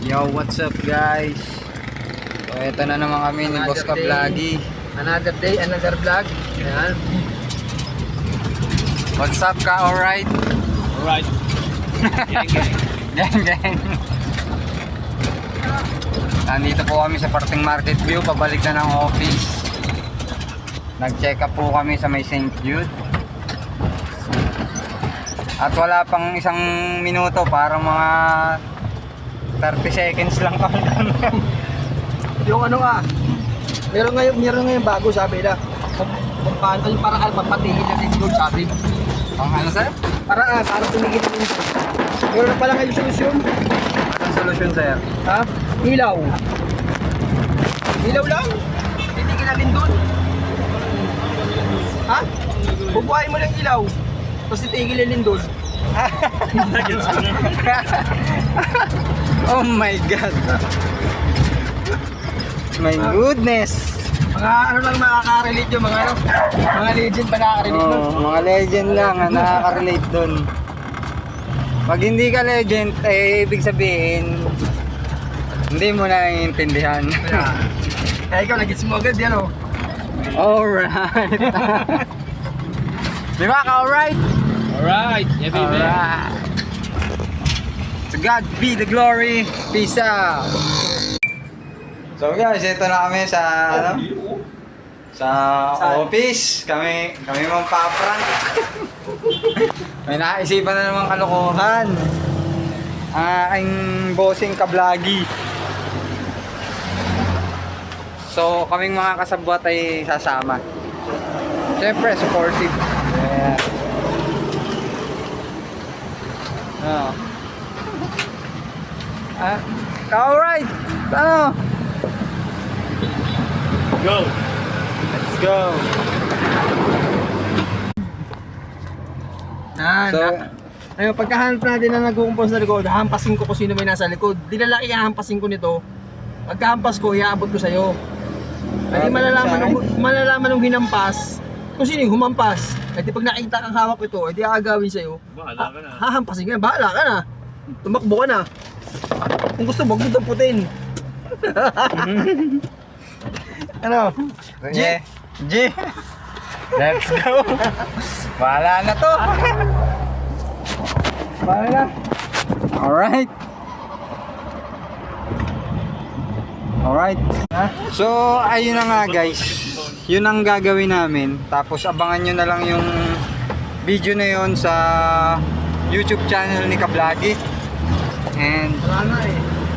Yo, what's up guys? So, ito na naman kami ni Boss Kablagi. Another day, another vlog. Ayan. What's up ka, alright? Alright. Gang, gang. Gang, gang. Nandito po kami sa Parting Market View, pabalik na ng office. Nag-check up po kami sa may St. Jude. At wala pang isang minuto, para mga 30 seconds lang kami. Yung ano meron ngayon bago sabi na. Kung paano yung parang papatigil na din doon sabi. Ang ano sir? Para tumigil na din. Meron na pala ngayon solusyon. Anong solusyon sir? Ha? Ilaw. Ilaw lang. Titigil na din doon. Ha? Bubuhayin mo lang ilaw. Tapos titigil na din doon. Oh my god. My goodness. Mga ano lang makaka-relate yung mga ano. Mga legend pa nakaka-relate doon. Oh, mga legend lang ang nakaka-relate dun. Pag hindi ka legend, eh ibig sabihin hindi mo na naiintindihan. Kaya ikaw nag-gets mo agad yan oh. Alright. Di ba ka alright? Alright. Yeah, baby. Alright. To God be the glory. Peace out. So guys, ito na kami sa sa office. Kami mong paprank. May naisipan na naman kalokohan. Ang aking bossing Kablagi. So kaming mga kasabwat ay sasama. Siyempre supportive. Yeah. Alright. Ano? Go. Let's go. So, Ayun, pagkahanap natin na nagkukumpos sa likod, hampasin ko kung sino may nasa likod. Di na lang ihahampasin ko nito. Pagkahampas ko, iaabot ko sa'yo. Hindi malalaman nung hinampas kung sino yung humampas. At pag nakita kang hawak ito, edi aagawin sa'yo. Bahala ka na. Hahampasin ka na, bahala ka na. Tumakbo ka na. Kung gusto mo, huwag damputin. Ano? G. G. Let's go. Bahala na to. Bahala na. Alright. Alright. So, ayun na nga guys. Yun ang gagawin namin. Tapos abangan nyo na lang yung video na yun sa YouTube channel ni Kablagi. And Wala na eh.